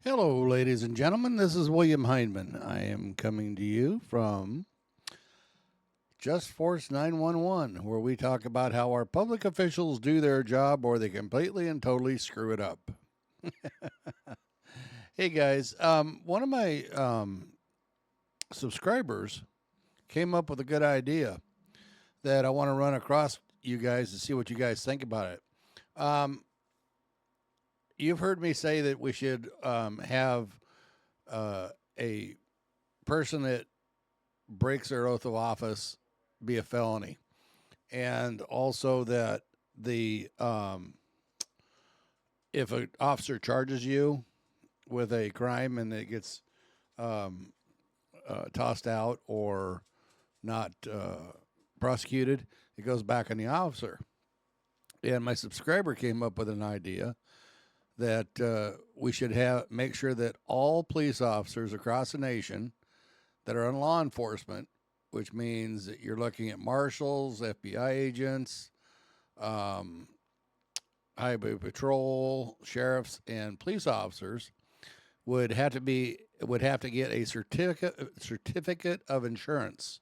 Hello, ladies and gentlemen. This is William Hindman. I am coming to you from Just Force 911, where we talk about how our public officials do their job or they completely and totally screw it up. Hey, guys. One of my subscribers came up with a good idea that I want to run across you guys to see what you guys think about it. You've heard me say that we should have a person that breaks their oath of office be a felony, and also that the if an officer charges you with a crime and it gets tossed out or not prosecuted, it goes back on the officer. And my subscriber came up with an idea that we should make sure that all police officers across the nation that are in law enforcement, which means that you're looking at marshals, FBI agents, highway patrol, sheriffs, and police officers, would have to get a certificate of insurance,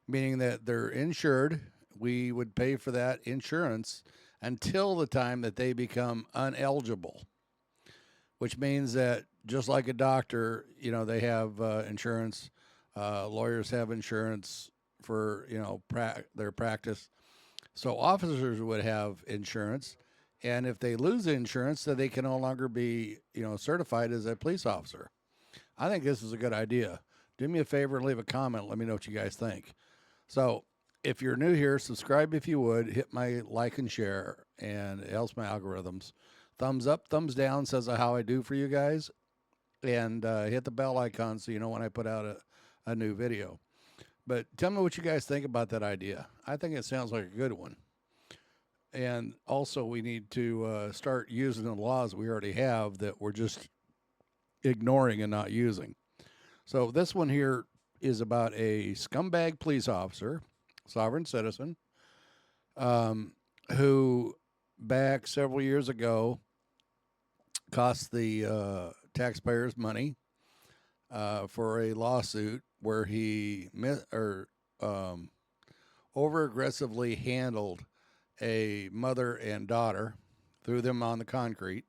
meaning that they're insured. We would pay for that insurance until the time that they become uneligible, which means that just like a doctor, they have insurance, lawyers have insurance for, their practice. So officers would have insurance, and if they lose the insurance, then they can no longer be, certified as a police officer. I think this is a good idea. Do me a favor and leave a comment. Let me know what you guys think. So, if you're new here, subscribe if you would. Hit my like and share, and it helps my algorithms. Thumbs up, thumbs down says how I do for you guys. And hit the bell icon so you know when I put out a new video. But tell me what you guys think about that idea. I think it sounds like a good one. And also we need to start using the laws we already have that we're just ignoring and not using. So this one here is about a scumbag police officer, sovereign citizen, who back several years ago cost the taxpayers money for a lawsuit where he over aggressively handled a mother and daughter, threw them on the concrete,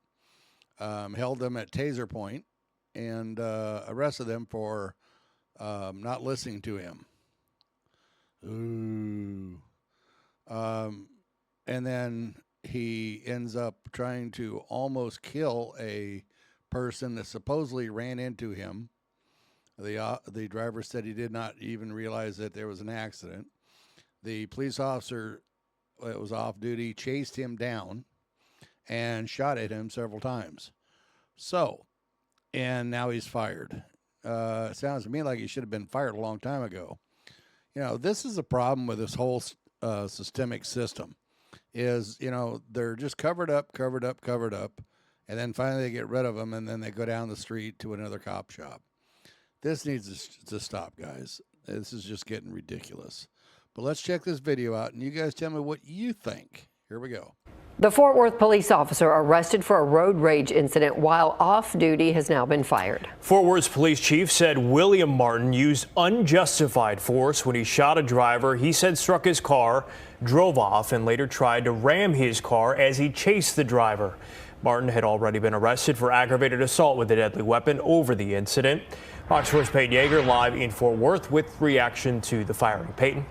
held them at taser point, and arrested them for not listening to him. Ooh. And then he ends up trying to almost kill a person that supposedly ran into him. The driver said he did not even realize that there was an accident. The police officer that was off duty chased him down and shot at him several times. So, and now he's fired. It sounds to me like he should have been fired a long time ago. This is a problem with this whole systemic system is, they're just covered up, and then finally they get rid of them, and then they go down the street to another cop shop. This needs to stop, guys. This is just getting ridiculous. But let's check this video out, and you guys tell me what you think. Here we go. The Fort Worth police officer arrested for a road rage incident while off duty has now been fired. Fort Worth's police chief said William Martin used unjustified force when he shot a driver he said struck his car, drove off, and later tried to ram his car as he chased the driver. Martin had already been arrested for aggravated assault with a deadly weapon over the incident. Fox 4's Peyton Yeager live in Fort Worth with reaction to the firing. Peyton.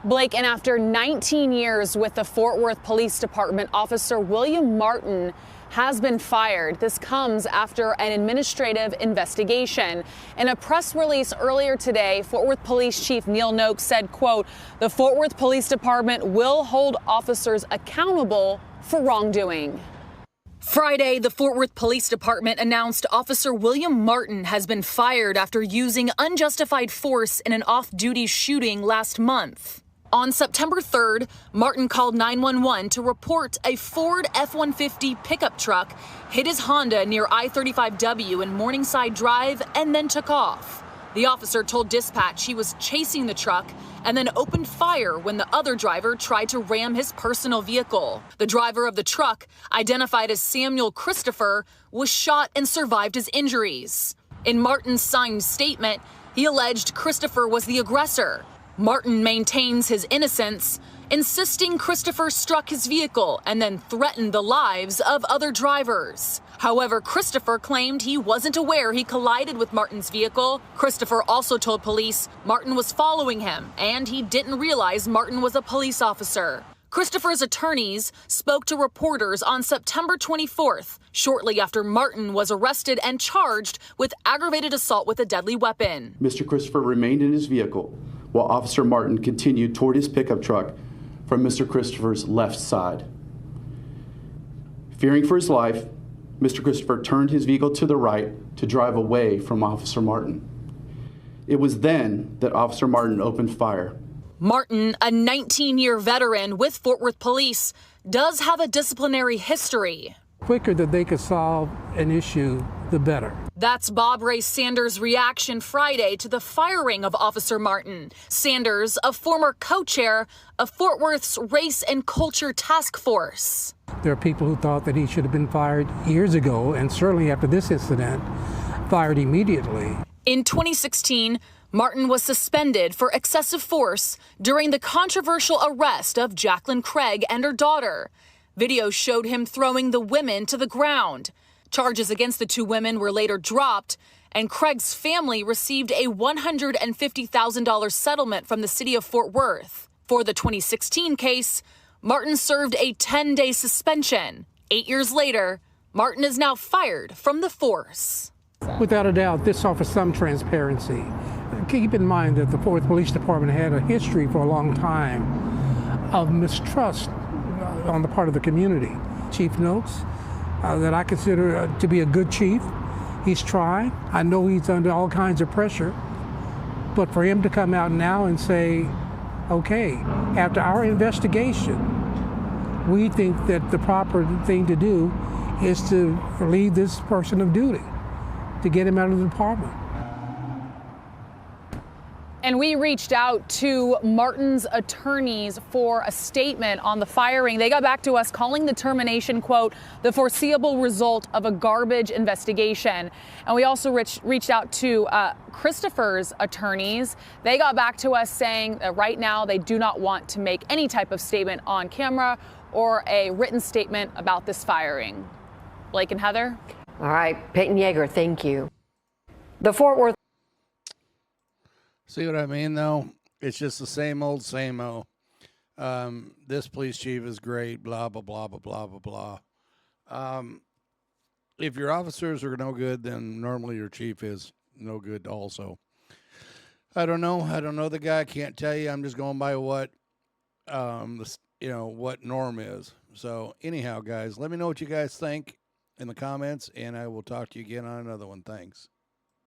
Blake, and after 19 years with the Fort Worth Police Department, Officer William Martin has been fired. This comes after an administrative investigation. In a press release earlier today, Fort Worth Police Chief Neil Noakes said, quote, "The Fort Worth Police Department will hold officers accountable for wrongdoing." Friday, the Fort Worth Police Department announced Officer William Martin has been fired after using unjustified force in an off-duty shooting last month. On September 3rd, Martin called 911 to report a Ford F-150 pickup truck hit his Honda near I-35W in Morningside Drive and then took off. The officer told dispatch he was chasing the truck and then opened fire when the other driver tried to ram his personal vehicle. The driver of the truck, identified as Samuel Christopher, was shot and survived his injuries. In Martin's signed statement, he alleged Christopher was the aggressor. Martin maintains his innocence, insisting Christopher struck his vehicle and then threatened the lives of other drivers. However, Christopher claimed he wasn't aware he collided with Martin's vehicle. Christopher also told police Martin was following him and he didn't realize Martin was a police officer. Christopher's attorneys spoke to reporters on September 24th, shortly after Martin was arrested and charged with aggravated assault with a deadly weapon. Mr. Christopher remained in his vehicle while Officer Martin continued toward his pickup truck from Mr. Christopher's left side. Fearing for his life, Mr. Christopher turned his vehicle to the right to drive away from Officer Martin. It was then that Officer Martin opened fire. Martin, a 19-year veteran with Fort Worth Police, does have a disciplinary history. Quicker that they could solve an issue, the better. That's Bob Ray Sanders' reaction Friday to the firing of Officer Martin. Sanders, a former co-chair of Fort Worth's Race and Culture Task Force. There are people who thought that he should have been fired years ago, and certainly after this incident, fired immediately. In 2016, Martin was suspended for excessive force during the controversial arrest of Jacqueline Craig and her daughter. Video showed him throwing the women to the ground. Charges against the two women were later dropped, and Craig's family received a $150,000 settlement from the city of Fort Worth. For the 2016 case, Martin served a 10-day suspension. 8 years later, Martin is now fired from the force. Without a doubt, this offers some transparency. Keep in mind that the Fort Worth Police Department had a history for a long time of mistrust on the part of the community. Chief notes that I consider to be a good chief. He's tried. I know he's under all kinds of pressure, but for him to come out now and say, okay, after our investigation, we think that the proper thing to do is to relieve this person of duty, to get him out of the department. And we reached out to Martin's attorneys for a statement on the firing. They got back to us calling the termination, quote, the foreseeable result of a garbage investigation. And we also reached out to Christopher's attorneys. They got back to us saying that right now they do not want to make any type of statement on camera or a written statement about this firing. Blake and Heather? All right, Peyton Yeager, thank you. The Fort Worth. See what I mean, though? It's just the same old, same old. This police chief is great, blah, blah, blah, blah, blah, blah, blah. If your officers are no good, then normally your chief is no good also. I don't know. I don't know the guy. I can't tell you. I'm just going by what, what norm is. So anyhow, guys, let me know what you guys think in the comments, and I will talk to you again on another one. Thanks.